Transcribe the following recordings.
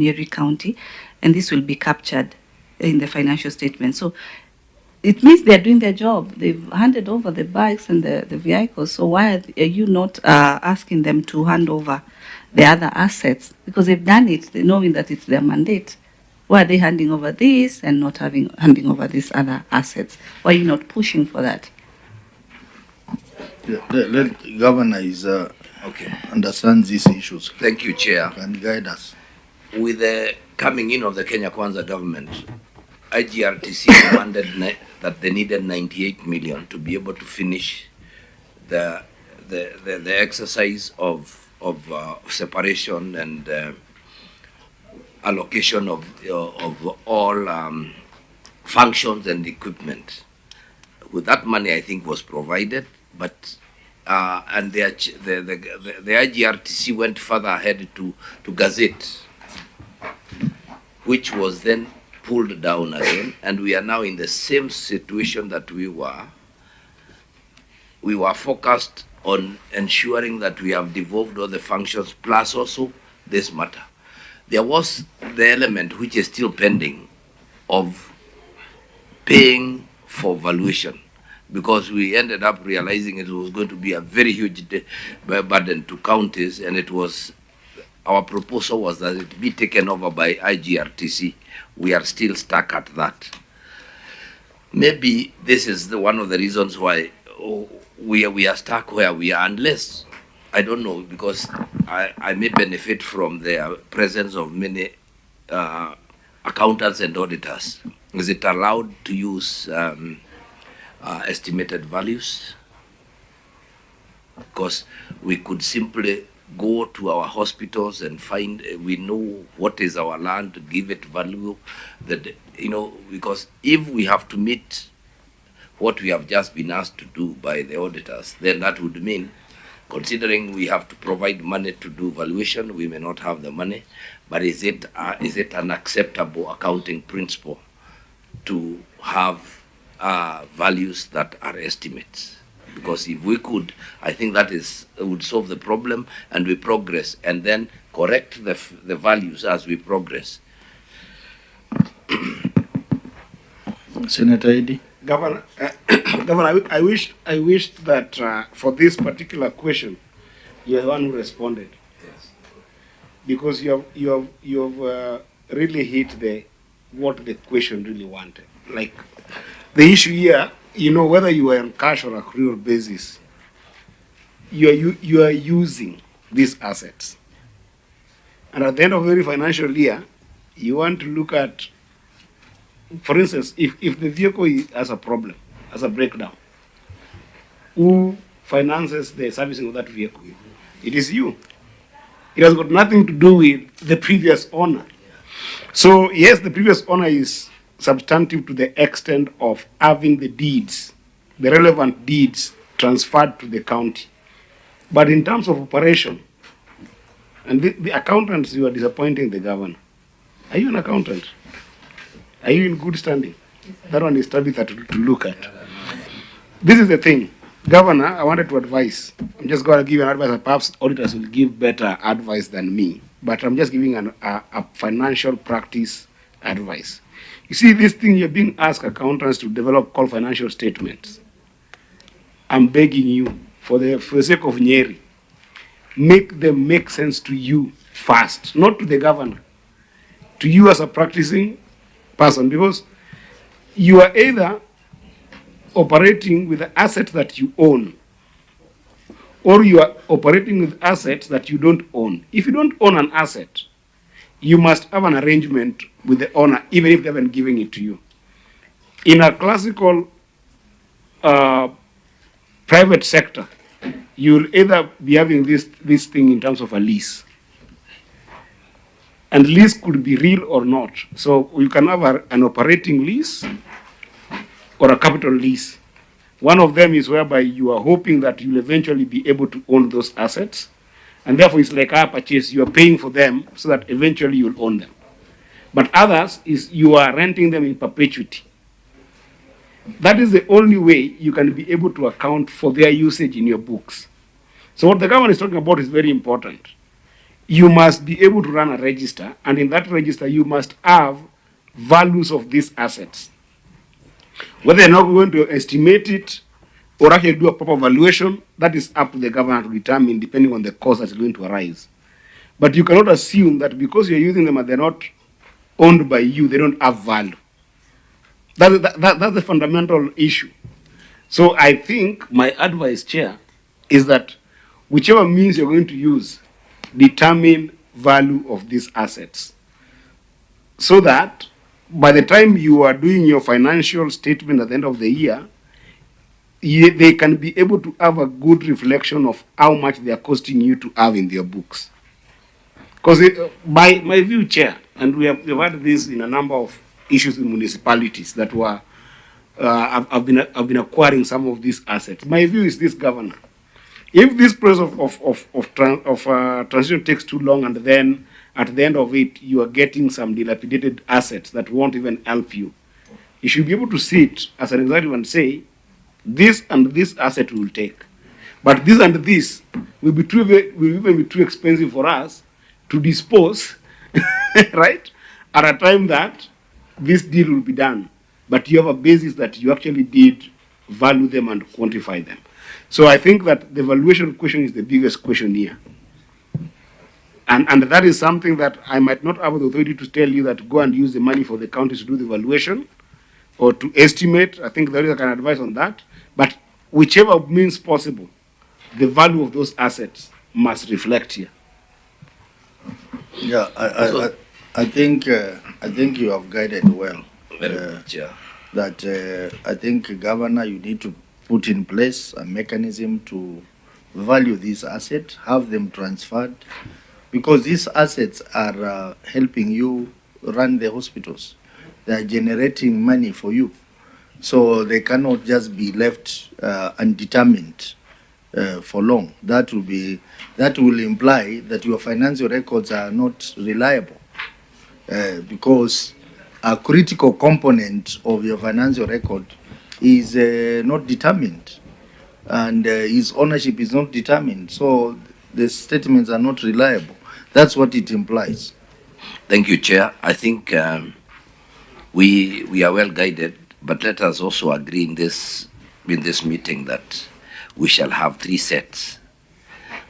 Nyeri County, and this will be captured in the financial statement. So it means they're doing their job. They've handed over the bikes and the vehicles. So why are you not asking them to hand over the other assets? Because they've done it, they knowing that it's their mandate. Why are they handing over this and not handing over these other assets? Why are you not pushing for that? The governor is understands these issues. Thank you, Chair. And guide us. With the coming in of the Kenya Kwanza government, IGRTC demanded that they needed 98 million to be able to finish the exercise of separation and allocation of all functions and equipment. With that money, I think was provided, but and the IGRTC went further ahead to gazette, which was then pulled down again, and we are now in the same situation that we were. We were focused on ensuring that we have devolved all the functions, plus also this matter. There was the element which is still pending of paying for valuation, because we ended up realizing it was going to be a very huge burden to counties, and it was, our proposal was that it be taken over by IGRTC. We are still stuck at that. Maybe this is one of the reasons why we are stuck where we are, unless, I don't know, because I may benefit from the presence of many accountants and auditors. Is it allowed to use estimated values? Because we could simply go to our hospitals and find, we know what is our land, to give it value, that, because if we have to meet what we have just been asked to do by the auditors, then that would mean, considering we have to provide money to do valuation, we may not have the money, but is it an acceptable accounting principle to have values that are estimates? Because if we could, I think that would solve the problem, and we progress, and then correct the values as we progress. Senator Eddy. Governor, I wish that for this particular question, you are the one who responded. Yes. Because you have really hit what the question really wanted. Like the issue here, whether you are on cash or accrual basis, you are using these assets. And at the end of every financial year, you want to look at, for instance, if the vehicle has a problem, has a breakdown, who finances the servicing of that vehicle? It is you. It has got nothing to do with the previous owner. So yes, the previous owner is substantive to the extent of having the deeds, the relevant deeds, transferred to the county. But in terms of operation, and the accountants, you are disappointing the governor. Are you an accountant? Are you in good standing? That one is Tabitha to look at. This is the thing. Governor, I wanted to advise. I'm just going to give you an advice. Perhaps auditors will give better advice than me. But I'm just giving a financial practice advice. You see, this thing you're being asked accountants to develop called financial statements. I'm begging you, for the sake of Nyeri, make them make sense to you first, not to the governor, to you as a practicing person, because you are either operating with the assets that you own, or you are operating with assets that you don't own. If you don't own an asset, you must have an arrangement with the owner, even if they haven't given it to you. In a classical private sector, you'll either be having this thing in terms of a lease. And lease could be real or not. So you can have an operating lease or a capital lease. One of them is whereby you are hoping that you'll eventually be able to own those assets. And therefore it's like a purchase, you are paying for them so that eventually you'll own them. But others is you are renting them in perpetuity. That is the only way you can be able to account for their usage in your books. So what the government is talking about is very important. you must be able to run a register, and in that register you must have values of these assets. Whether you're not going to estimate it or actually do a proper valuation, that is up to the government to determine depending on the cost that's going to arise. But you cannot assume that because you're using them and they're not owned by you, they don't have value. That's the fundamental issue. So I think my advice, Chair, is that whichever means you're going to use, determine value of these assets. So that by the time you are doing your financial statement at the end of the year, they can be able to have a good reflection of how much they are costing you to have in their books. Because by my view, Chair, and we've had this in a number of issues in municipalities that were have been acquiring some of these assets. My view is this, Governor. If this process of transition takes too long, and then at the end of it you are getting some dilapidated assets that won't even help you, you should be able to sit as an executive and say, this and this asset we will take, but this and this will even be too expensive for us to dispose, right? At a time that this deal will be done, but you have a basis that you actually did value them and quantify them. So I think that the valuation question is the biggest question here. And that is something that I might not have the authority to tell you that go and use the money for the counties to do the valuation or to estimate. I think there is a kind of advice on that. But whichever means possible, the value of those assets must reflect here. Yeah, I think you have guided well. That I think, Governor, you need to put in place a mechanism to value these assets, have them transferred, because these assets are helping you run the hospitals. They are generating money for you. So they cannot just be left undetermined for long. That will imply that your financial records are not reliable, because a critical component of your financial record is not determined, and his ownership is not determined. So the statements are not reliable. That's what it implies. Thank you, Chair. I think we are well guided, but let us also agree in this meeting that we shall have three sets.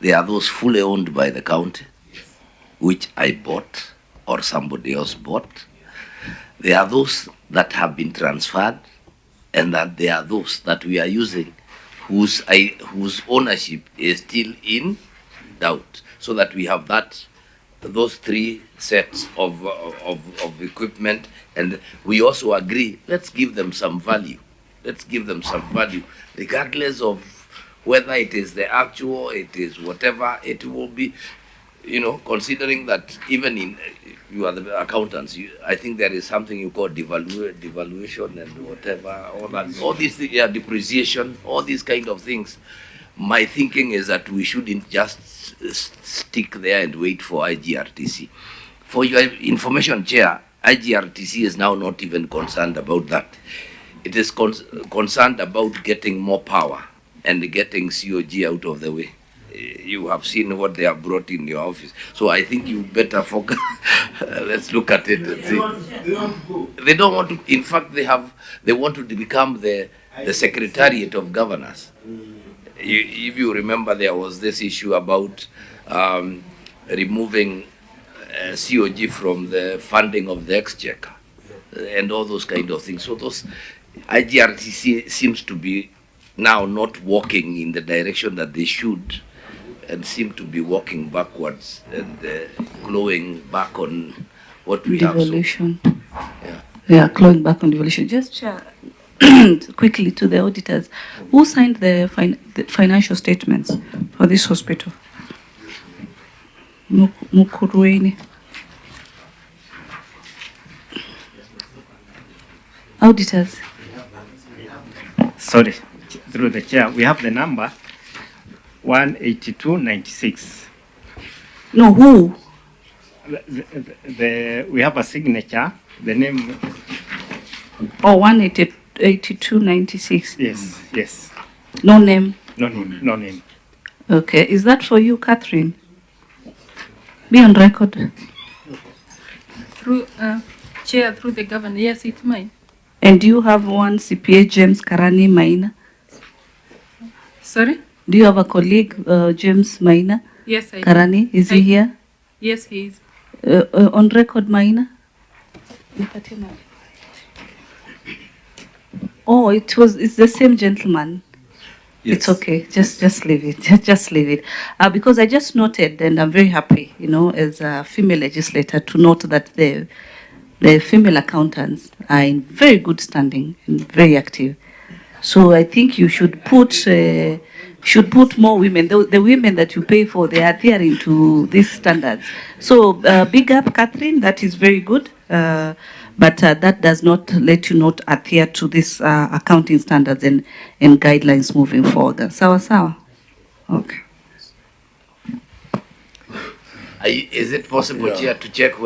There are those fully owned by the county, which I bought or somebody else bought. There are those that have been transferred, and that there are those that we are using whose ownership is still in doubt, so that we have those three sets of equipment. And we also agree, let's give them some value. Let's give them some value, regardless of whether it is the actual, it is whatever, it will be, considering that even in, you are the accountants, I think there is something you call devaluation and whatever, all these things, depreciation, all these kind of things. My thinking is that we shouldn't just stick there and wait for IGRTC. For your information, Chair, IGRTC is now not even concerned about that. It is concerned about getting more power and getting COG out of the way. You have seen what they have brought in your office. So I think you better focus. Let's look at it and see. They don't want to. In fact, they want to become the Secretariat of Governors. If you remember, there was this issue about removing COG from the funding of the Exchequer and all those kind of things. So those IGRTC seems to be now not walking in the direction that they should, and seem to be walking backwards and clawing back on what we Devolution. have. Yeah, clawing back on devolution. Just share quickly to the auditors, who signed the financial statements for this hospital? Mukurueni. Auditors. Sorry, through the chair, we have the number 18296. No, who? We have a signature, the name. Oh, 18296. Yes. No name? No name. Okay, is that for you, Catherine? Be on record. Through Chair, through the governor. Yes, it's mine. And do you have one CPA, James Karani Maina? Sorry? Do you have a colleague, James Maina? Yes, I do. Karani, is he here? Yes, he is. On record, Maina? Oh, it's the same gentleman. Yes. It's okay. Just leave it. Just leave it. Because I just noted, and I'm very happy, as a female legislator, to note that the female accountants are in very good standing and very active. So I think you should put more women. The women that you pay for, they are adhering to these standards. So big up, Catherine. That is very good. But that does not let you not adhere to these accounting standards and guidelines moving forward. Sawa sawa. Okay. Is it possible, Chair, to check